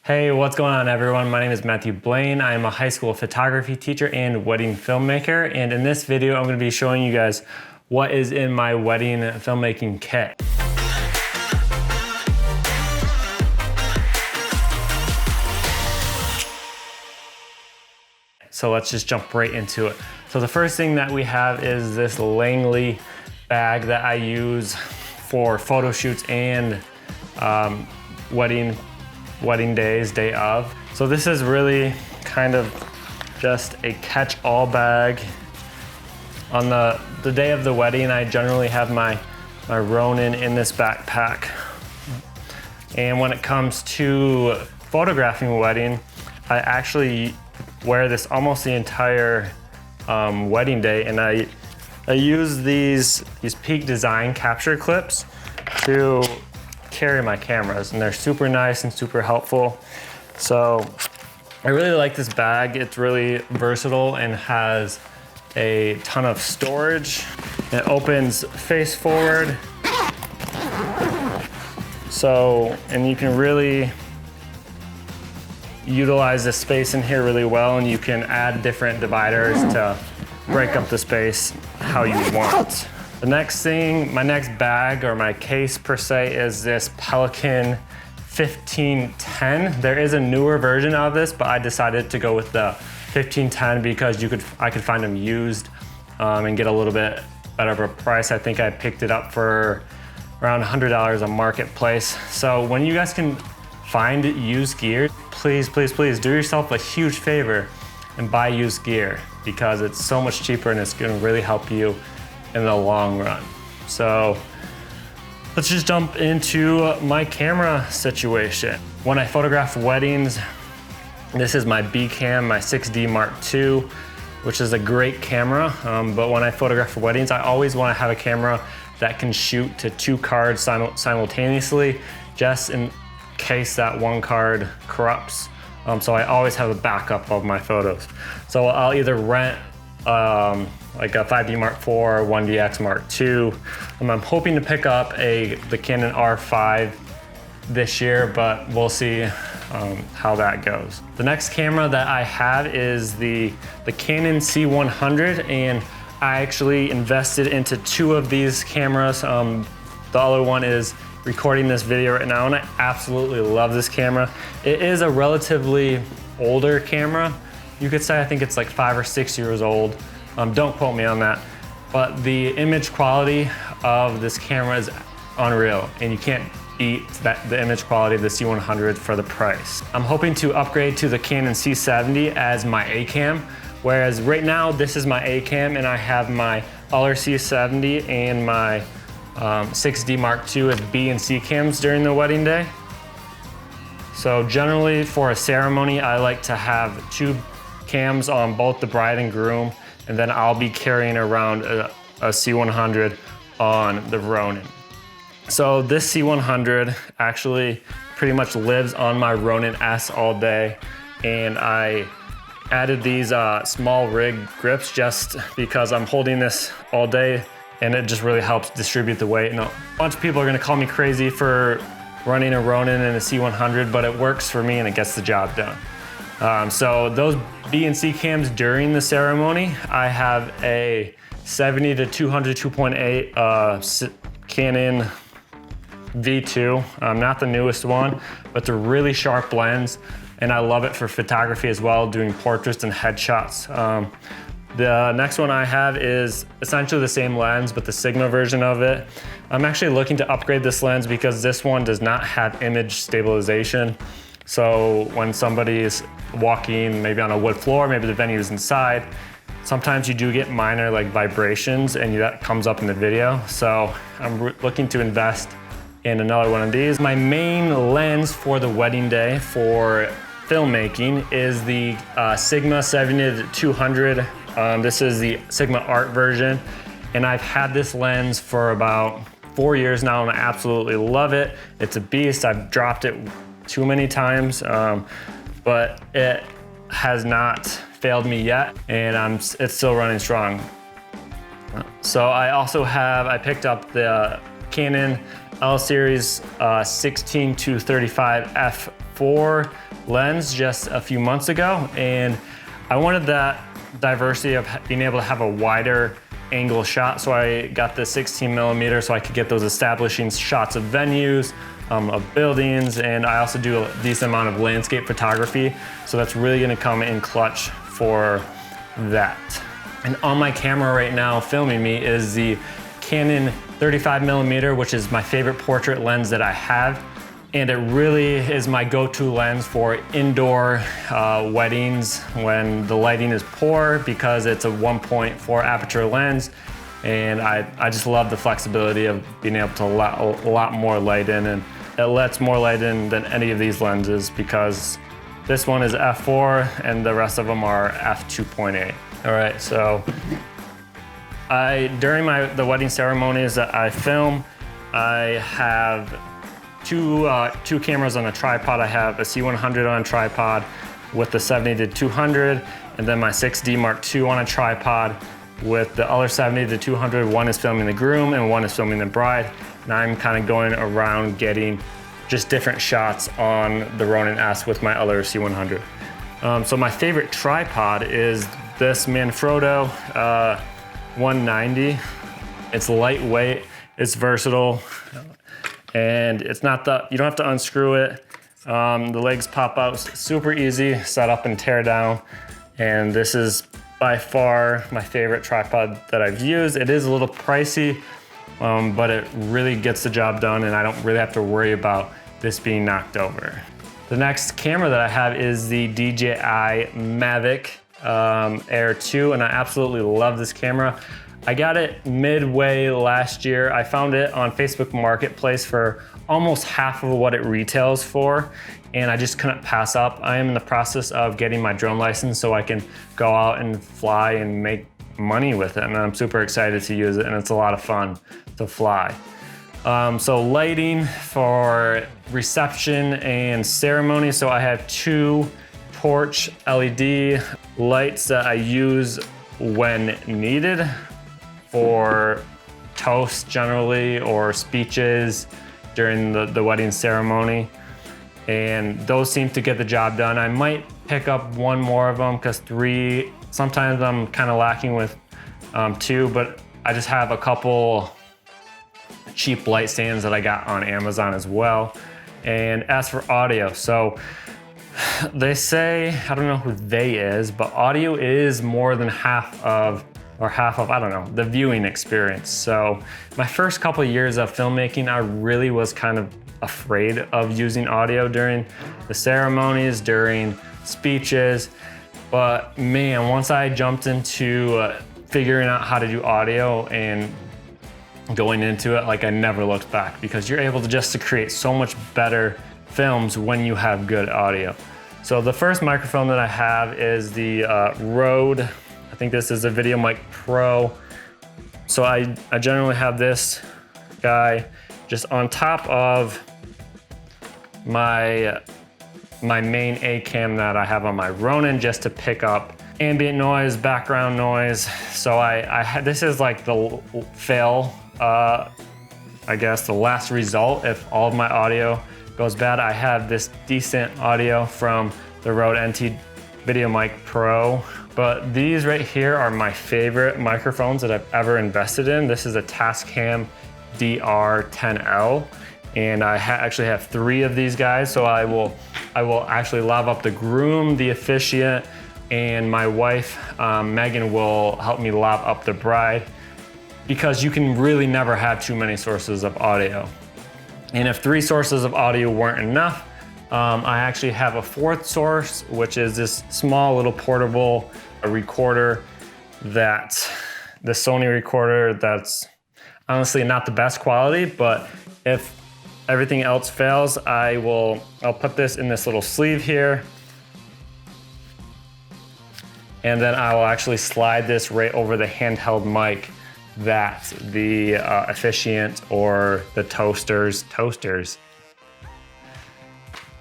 Hey, what's going on everyone? My name is Matthew Blaine. I am a high school photography teacher and wedding filmmaker. And in this video, I'm going to be showing you guys what is in my wedding filmmaking kit. So let's just jump right into it. So the first thing that we have is this Langley bag that I use for photo shoots and wedding days, day of. So this is really kind of just a catch-all bag. On the day of the wedding, I generally have my Ronin in this backpack. And when it comes to photographing a wedding, I actually wear this almost the entire wedding day, and I use these Peak Design capture clips to carry my cameras, and they're super nice and super helpful. So I really like this bag. It's really versatile and has a ton of storage. It opens face forward. So, and you can really utilize the space in here really well, and you can add different dividers to break up the space how you want. The next thing, my next bag or my case per se, is this Pelican 1510. There is a newer version of this, but I decided to go with the 1510 because I could find them used and get a little bit better of a price. I think I picked it up for around $100 on Marketplace. So when you guys can find used gear, please, please, please do yourself a huge favor and buy used gear, because it's so much cheaper and it's gonna really help you in the long run. So let's just jump into my camera situation. When I photograph weddings, this is my B cam, my 6D Mark II, which is a great camera. But when I photograph for weddings, I always want to have a camera that can shoot to 2 cards simultaneously, just in case that one card corrupts. So I always have a backup of my photos. So I'll either rent like a 5D Mark IV or 1DX Mark II. I'm hoping to pick up the Canon R5 this year, but we'll see how that goes. The next camera that I have is the Canon C100, and I actually invested into 2 of these cameras. The other one is recording this video right now, and I absolutely love this camera. It is a relatively older camera. You could say I think it's like 5 or 6 years old. Don't quote me on that. But the image quality of this camera is unreal, and you can't beat the image quality of the C100 for the price. I'm hoping to upgrade to the Canon C70 as my A cam, whereas right now this is my A cam, and I have my other C70 and my 6D Mark II as B and C cams during the wedding day. So generally for a ceremony, I like to have 2 cams on both the bride and groom, and then I'll be carrying around a C100 on the Ronin. So this C100 actually pretty much lives on my Ronin S all day, and I added these small rig grips just because I'm holding this all day, and it just really helps distribute the weight. And a bunch of people are gonna call me crazy for running a Ronin and a C100, but it works for me and it gets the job done. So those B and C cams during the ceremony, I have a 70 to 200 2.8 Canon V2, not the newest one, but the really sharp lens, and I love it for photography as well, doing portraits and headshots. The next one I have is essentially the same lens, but the Sigma version of it. I'm actually looking to upgrade this lens because this one does not have image stabilization. So when somebody is walking maybe on a wood floor, maybe the venue is inside, sometimes you do get minor like vibrations, and that comes up in the video. So I'm looking to invest in another one of these. My main lens for the wedding day for filmmaking is the Sigma 70-200. This is the Sigma Art version, and I've had this lens for about 4 years now, and I absolutely love it. It's a beast. I've dropped it too many times, but it has not failed me yet, and it's still running strong. So I picked up the Canon L series 16-35 f4 lens just a few months ago, and I wanted that diversity of being able to have a wider angle shot, so I got the 16mm so I could get those establishing shots of venues, of buildings, and I also do a decent amount of landscape photography, so that's really gonna come in clutch for that. And on my camera right now filming me is the Canon 35mm, which is my favorite portrait lens that I have. And it really is my go-to lens for indoor weddings when the lighting is poor, because it's a 1.4 aperture lens. And I just love the flexibility of being able to let a lot more light in, and it lets more light in than any of these lenses, because this one is f4 and the rest of them are f2.8. All right, so during the wedding ceremonies that I film, I have two cameras on a tripod. I have a C100 on a tripod with the 70-200, and then my 6D Mark II on a tripod with the other 70-200. One is filming the groom and one is filming the bride. And I'm kind of going around getting just different shots on the Ronin S with my other C100. So my favorite tripod is this Manfrotto 190. It's lightweight, it's versatile, and it's not you don't have to unscrew it. The legs pop out super easy, set up and tear down. And this is by far my favorite tripod that I've used. It is a little pricey, but it really gets the job done, and I don't really have to worry about this being knocked over. The next camera that I have is the DJI Mavic Air 2, and I absolutely love this camera. I got it midway last year. I found it on Facebook Marketplace for almost half of what it retails for, and I just couldn't pass up. I am in the process of getting my drone license so I can go out and fly and make money with it, and I'm super excited to use it, and it's a lot of fun to fly. So lighting for reception and ceremony. So I have two torch LED lights that I use when needed for toasts generally, or speeches during the wedding ceremony. And those seem to get the job done. I might pick up one more of them, because three, sometimes I'm kind of lacking with two, but I just have a couple cheap light stands that I got on Amazon as well. And as for audio, so they say, I don't know who they is, but audio is more than half of, I don't know, the viewing experience. So my first couple of years of filmmaking, I really was kind of afraid of using audio during the ceremonies, during speeches. But man, once I jumped into figuring out how to do audio and going into it, like, I never looked back, because you're able to just create so much better films when you have good audio. So the first microphone that I have is the Rode, I think this is a VideoMic Pro. So I generally have this guy just on top of my main A cam that I have on my Ronin, just to pick up ambient noise, background noise. So this is like the fail, I guess the last result if all of my audio goes bad. I have this decent audio from the Rode NT VideoMic Pro, but these right here are my favorite microphones that I've ever invested in. This is a TASCAM DR10L, and I actually have three of these guys. So I will actually lav up the groom, the officiant, and my wife, Megan, will help me lav up the bride, because you can really never have too many sources of audio. And if three sources of audio weren't enough, I actually have a fourth source, which is this small little portable recorder, the SONY recorder, that's honestly not the best quality, but if everything else fails, I'll put this in this little sleeve here, and then I will actually slide this right over the handheld mic that the officiant or the toasters,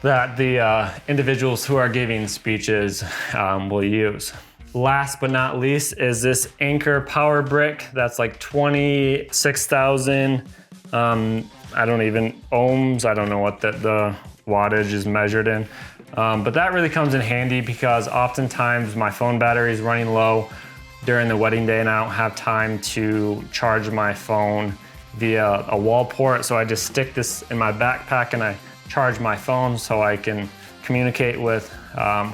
that the individuals who are giving speeches will use. Last but not least is this Anker power brick that's like 26,000, I don't even, ohms, I don't know what the wattage is measured in, But that really comes in handy because oftentimes my phone battery is running low during the wedding day and I don't have time to charge my phone via a wall port. So I just stick this in my backpack and I charge my phone so I can communicate with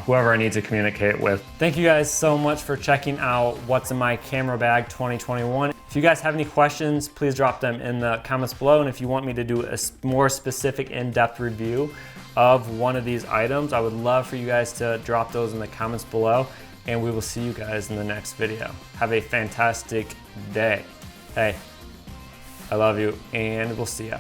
whoever I need to communicate with. Thank you guys so much for checking out What's in My Camera Bag 2021. If you guys have any questions, please drop them in the comments below. And if you want me to do a more specific in-depth review of one of these items, I would love for you guys to drop those in the comments below. And we will see you guys in the next video. Have a fantastic day. Hey, I love you and we'll see ya.